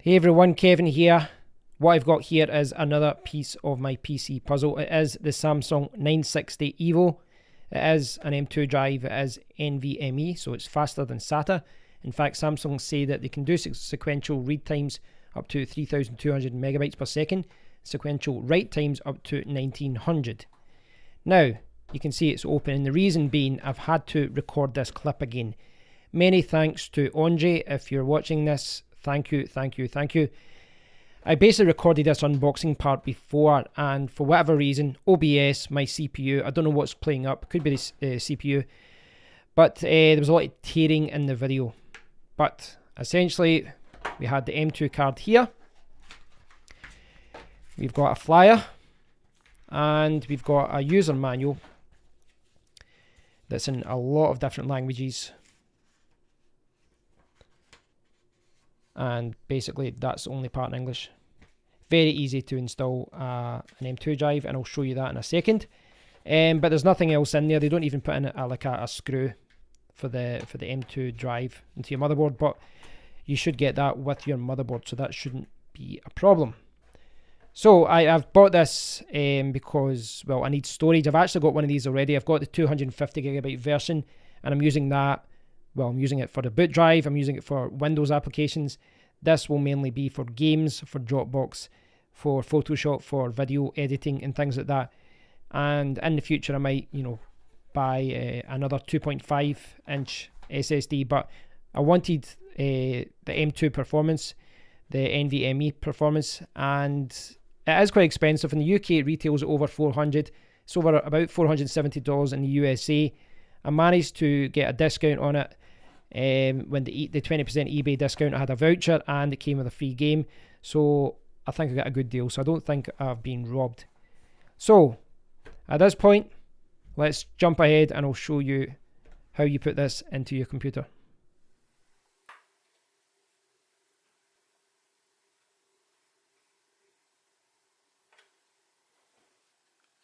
Hey everyone, Kevin here. What I've got here is another piece of my PC puzzle. It is the Samsung 960 EVO. It is an M2 drive, it is NVMe, so it's faster than SATA. In fact, Samsung say that they can do sequential read times up to 3200 megabytes per second, sequential write times up to 1900. Now, you can see it's open, and the reason being I've had to record this clip again. Many thanks to Andre. If you're watching this, thank you. I basically recorded this unboxing part before, and for whatever reason, OBS, my CPU, I don't know what's playing up, could be the CPU, but there was a lot of tearing in the video. But essentially, we had the M2 card here, we've got a flyer, and we've got a user manual that's in a lot of different languages. And basically that's the only part in English. Very easy to install an M2 drive, and I'll show you that in a second. But there's nothing else in there. They don't even put in a screw for the M2 drive into your motherboard, but you should get that with your motherboard, so that shouldn't be a problem. So I've bought this because, well, I need storage. I've actually got one of these already. I've got the 250 gigabyte version, and I'm using that. Well, I'm using it for the boot drive, I'm using it for Windows applications. This will mainly be for games, for Dropbox, for Photoshop, for video editing and things like that. And in the future I might, buy another 2.5 inch SSD, but I wanted the M2 performance, the NVMe performance, and it is quite expensive. In the UK it retails at over 400, it's over about $470 in the USA. I managed to get a discount on it when the 20% eBay discount. I had a voucher and it came with a free game, so I think I got a good deal, so I don't think I've been robbed. So at this point, let's jump ahead and I'll show you how you put this into your computer.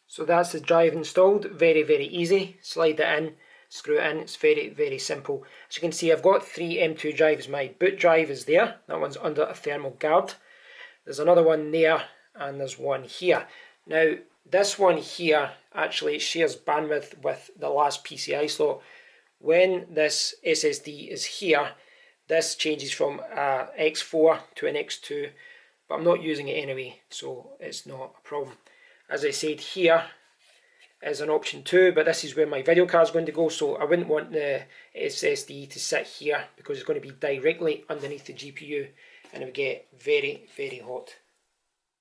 So that's the drive installed. Very easy. Slide it in, screw it in. It's very simple. As you can see, I've got 3 M2 drives. My boot drive is there. That one's under a thermal guard. There's another one there, and there's one here. Now, this one here actually shares bandwidth with the last PCI slot. When this SSD is here, this changes from a X4 to an X2, but I'm not using it anyway, so it's not a problem. As I said, here is an option 2, but this is where my video card is going to go, so I wouldn't want the SSD to sit here because it's going to be directly underneath the GPU and it would get very hot.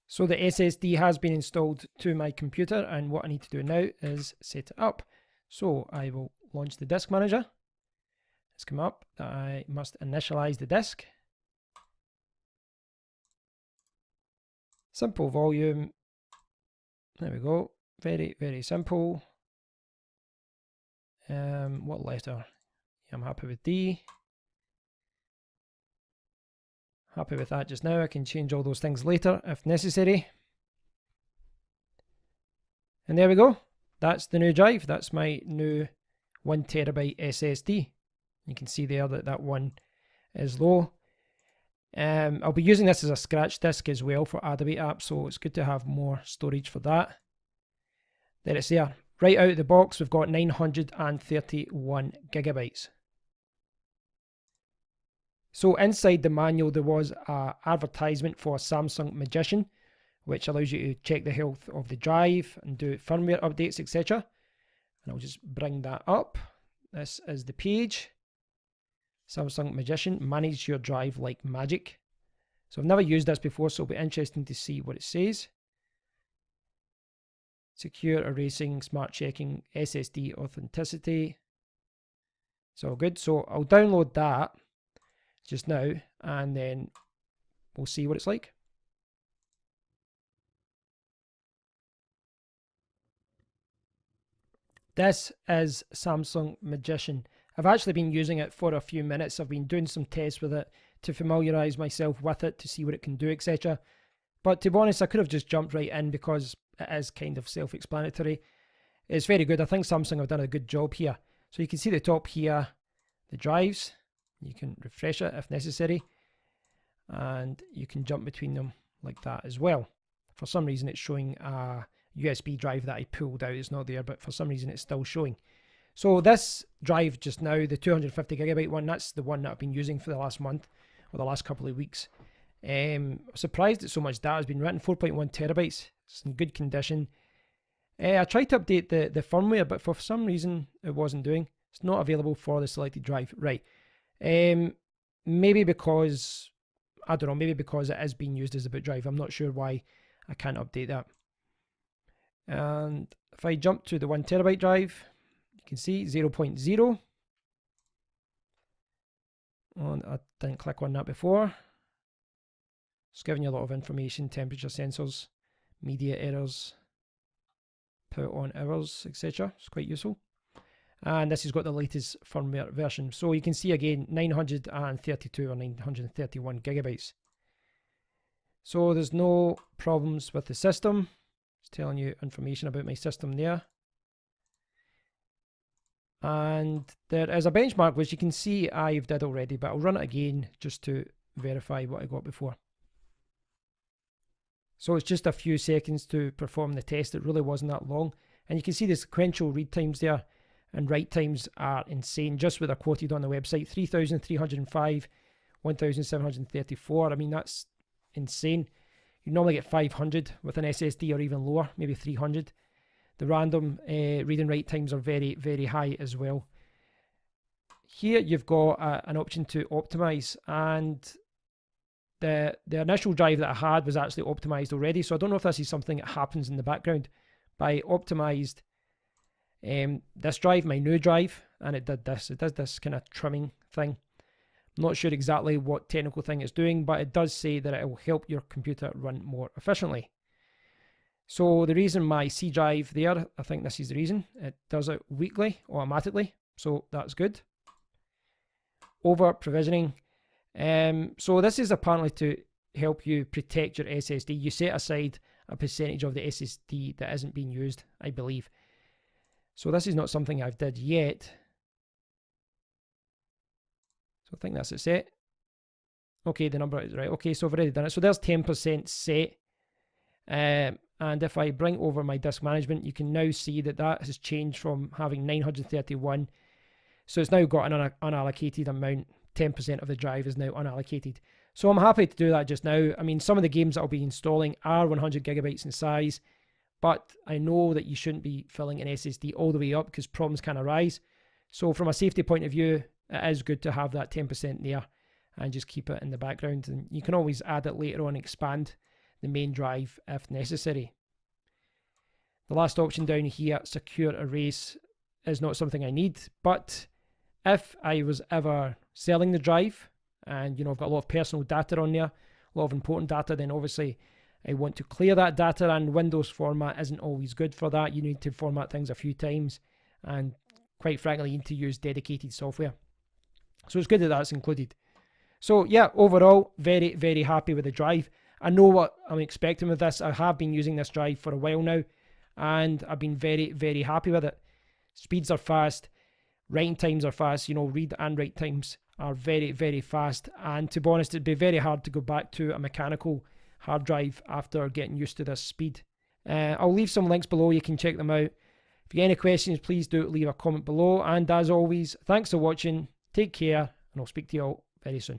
So the SSD has been installed to my computer, and what I need to do now is set it up. So I will launch the disk manager. It's come up that I must initialize the disk. Simple volume. There we go. Very simple. What letter? I'm happy with D. Happy with that just now. I can change all those things later if necessary. And there we go. That's the new drive. That's my new 1 terabyte SSD. You can see there that that one is low. I'll be using this as a scratch disk as well for Adobe apps, so it's good to have more storage for that. There it's there. Right out of the box, we've got 931 gigabytes. So inside the manual there was an advertisement for Samsung Magician, which allows you to check the health of the drive and do firmware updates, etc. And I'll just bring that up. This is the page. Samsung Magician, manage your drive like magic. So I've never used this before, so it'll be interesting to see what it says. Secure erasing, smart checking, SSD authenticity. It's all good. So I'll download that just now, and then we'll see what it's like. This is Samsung Magician. I've actually been using it for a few minutes. I've been doing some tests with it to familiarise myself with it, to see what it can do, etc. But to be honest, I could have just jumped right in because it is kind of self-explanatory. It's very good. I think Samsung have done a good job here. So you can see the top here, the drives. You can refresh it if necessary. and you can jump between them like that as well. For some reason it's showing a USB drive that I pulled out. It's not there, but for some reason it's still showing. So this drive just now, the 250GB one, that's the one that I've been using for the last month or the last couple of weeks. Surprised that so much data has been written. 4.1 terabytes. It's in good condition. I tried to update the firmware, but for some reason it wasn't doing. It's not available for the selected drive. Right. Maybe because, I don't know, maybe because it is being used as a boot drive. I'm not sure why I can't update that. And if I jump to the 1 terabyte drive, you can see 0.0. And I didn't click on that before. It's giving you a lot of information, temperature sensors, media errors, power on errors, etc. It's quite useful. And this has got the latest firmware version. So you can see again 932 or 931 gigabytes. So there's no problems with the system. It's telling you information about my system there. And there is a benchmark which you can see I've did already, but I'll run it again just to verify what I got before. So it's just a few seconds to perform the test. It really wasn't that long. And you can see the sequential read times there and write times are insane. Just what they're quoted on the website, 3,305, 1,734. I mean, that's insane. You normally get 500 with an SSD or even lower, maybe 300. The random read and write times are very, very high as well. Here you've got an option to optimize, and the initial drive that I had was actually optimized already, so I don't know if this is something that happens in the background. But I optimized this drive, my new drive, and it did this. It does this kind of trimming thing. I'm not sure exactly what technical thing it's doing, but it does say that it will help your computer run more efficiently. So the reason my C drive there, I think this is the reason, it does it weekly, automatically, so that's good. Over provisioning. So this is apparently to help you protect your SSD. You set aside a percentage of the SSD that isn't being used, I believe. So this is not something I've did yet. So I think that's it set. Okay, the number is right. Okay, so I've already done it. So there's 10% set. And if I bring over my disk management, you can now see that that has changed from having 931. So it's now got an unallocated amount. 10% of the drive is now unallocated. So I'm happy to do that just now. I mean, some of the games that I'll be installing are 100 gigabytes in size, but I know that you shouldn't be filling an SSD all the way up because problems can arise. So from a safety point of view, it is good to have that 10% there and just keep it in the background. And you can always add it later on, expand the main drive if necessary. The last option down here, secure erase, is not something I need, but if I was ever selling the drive and I've got a lot of personal data on there, a lot of important data, then obviously I want to clear that data, and Windows format isn't always good for that. You need to format things a few times, and quite frankly you need to use dedicated software. So it's good that that's included. So yeah, overall very, very happy with the drive. I know what I'm expecting with this. I have been using this drive for a while now and I've been very, very happy with it. Speeds are fast, writing times are fast, read and write times are very, very fast, and to be honest, it'd be very hard to go back to a mechanical hard drive after getting used to this speed. I'll leave some links below, you can check them out. If you have any questions, please do leave a comment below, and as always, thanks for watching, take care, and I'll speak to you all very soon.